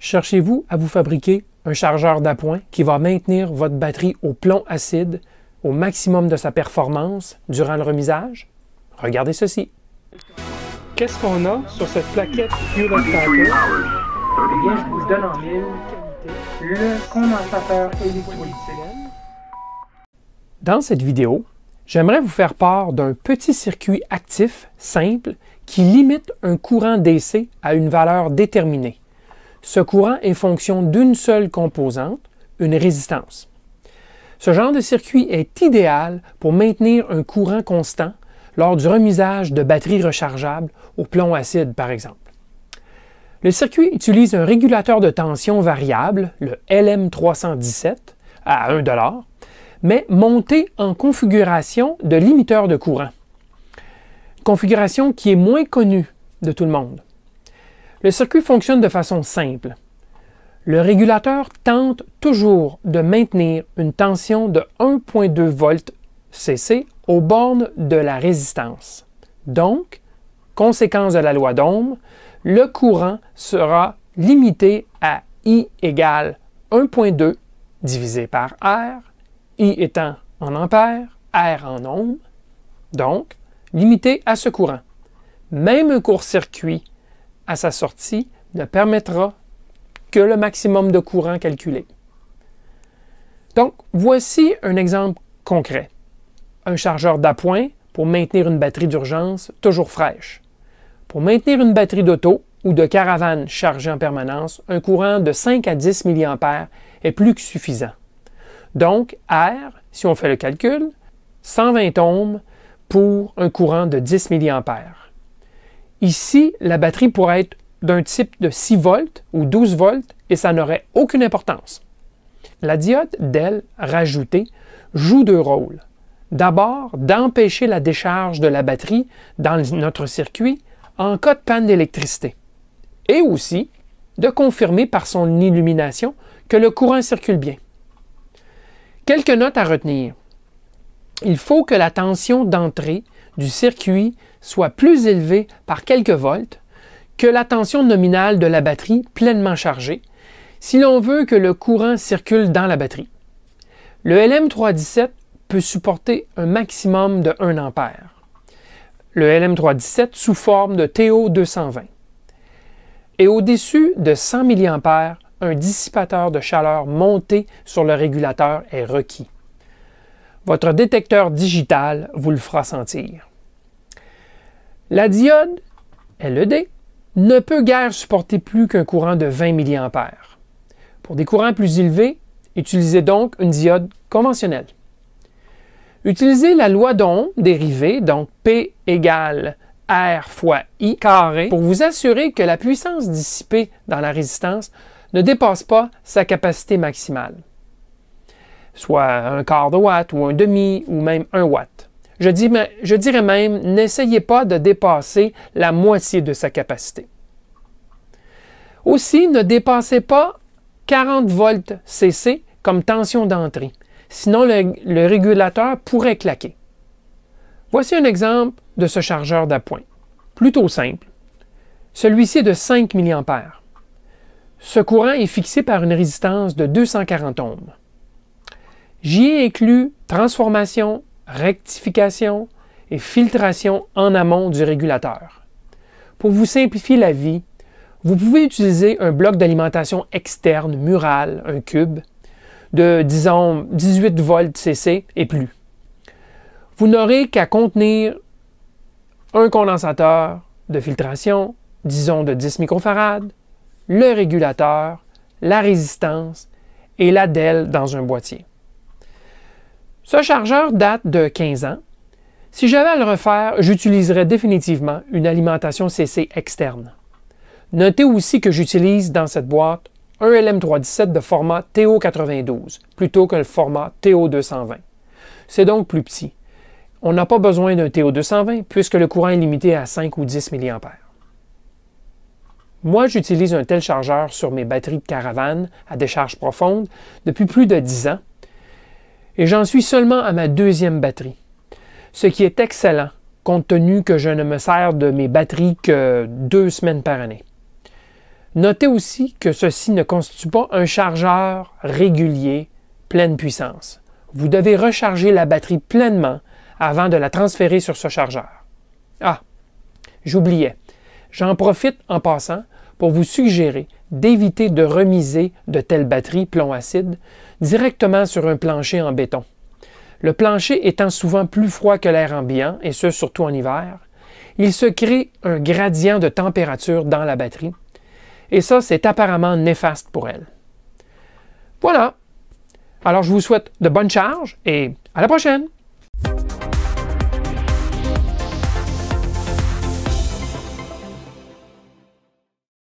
Cherchez-vous à vous fabriquer un chargeur d'appoint qui va maintenir votre batterie au plomb acide au maximum de sa performance durant le remisage? Regardez ceci. Qu'est-ce qu'on a sur cette plaquette Hewlett Packard? Eh bien, je vous donne en mille le condensateur électrolytique. Dans cette vidéo, j'aimerais vous faire part d'un petit circuit actif simple qui limite un courant DC à une valeur déterminée. Ce courant est fonction d'une seule composante, une résistance. Ce genre de circuit est idéal pour maintenir un courant constant lors du remisage de batteries rechargeables au plomb acide, par exemple. Le circuit utilise un régulateur de tension variable, le LM317, à 1 $, mais monté en configuration de limiteur de courant. Configuration qui est moins connue de tout le monde. Le circuit fonctionne de façon simple. Le régulateur tente toujours de maintenir une tension de 1,2 volts CC aux bornes de la résistance. Donc, conséquence de la loi d'Ohm, le courant sera limité à I égale 1,2 divisé par R, I étant en ampères, R en ohm, donc limité à ce courant. Même un court-circuit à sa sortie ne permettra que le maximum de courant calculé. Donc, voici un exemple concret. Un chargeur d'appoint pour maintenir une batterie d'urgence toujours fraîche. Pour maintenir une batterie d'auto ou de caravane chargée en permanence, un courant de 5 à 10 mA est plus que suffisant. Donc, R, si on fait le calcul, 120 ohms pour un courant de 10 mA. Ici, la batterie pourrait être d'un type de 6 volts ou 12 volts et ça n'aurait aucune importance. La diode DEL rajoutée joue deux rôles. D'abord, d'empêcher la décharge de la batterie dans notre circuit en cas de panne d'électricité. Et aussi, de confirmer par son illumination que le courant circule bien. Quelques notes à retenir. Il faut que la tension d'entrée du circuit soit plus élevée par quelques volts que la tension nominale de la batterie pleinement chargée si l'on veut que le courant circule dans la batterie. Le LM317 peut supporter un maximum de 1 A. Le LM317 sous forme de TO220. Et au-dessus de 100 mA, un dissipateur de chaleur monté sur le régulateur est requis. Votre détecteur digital vous le fera sentir. La diode LED ne peut guère supporter plus qu'un courant de 20 mA. Pour des courants plus élevés, utilisez donc une diode conventionnelle. Utilisez la loi d'Ohm dérivée, donc P égale R fois I carré, pour vous assurer que la puissance dissipée dans la résistance ne dépasse pas sa capacité maximale, soit un quart de watt ou un demi ou même 1 watt. Je dirais même, n'essayez pas de dépasser la moitié de sa capacité. Aussi, ne dépassez pas 40 volts CC comme tension d'entrée, sinon le régulateur pourrait claquer. Voici un exemple de ce chargeur d'appoint, plutôt simple. Celui-ci est de 5 mA. Ce courant est fixé par une résistance de 240 ohms. J'y ai inclus transformation, rectification et filtration en amont du régulateur. Pour vous simplifier la vie, vous pouvez utiliser un bloc d'alimentation externe mural, un cube, de, disons, 18 volts CC et plus. Vous n'aurez qu'à contenir un condensateur de filtration, disons de 10 microfarades, le régulateur, la résistance et la DEL dans un boîtier. Ce chargeur date de 15 ans. Si j'avais à le refaire, j'utiliserais définitivement une alimentation CC externe. Notez aussi que j'utilise dans cette boîte un LM317 de format TO92 plutôt que le format TO220. C'est donc plus petit. On n'a pas besoin d'un TO220 puisque le courant est limité à 5 ou 10 mA. Moi, j'utilise un tel chargeur sur mes batteries de caravane à décharge profonde depuis plus de 10 ans et j'en suis seulement à ma deuxième batterie, ce qui est excellent compte tenu que je ne me sers de mes batteries que 2 semaines par année. Notez aussi que ceci ne constitue pas un chargeur régulier pleine puissance. Vous devez recharger la batterie pleinement avant de la transférer sur ce chargeur. Ah, j'oubliais. J'en profite en passant pour vous suggérer d'éviter de remiser de telles batteries plomb-acide directement sur un plancher en béton. Le plancher étant souvent plus froid que l'air ambiant, et ce surtout en hiver, il se crée un gradient de température dans la batterie, et ça, c'est apparemment néfaste pour elle. Voilà. Alors, je vous souhaite de bonnes charges et à la prochaine!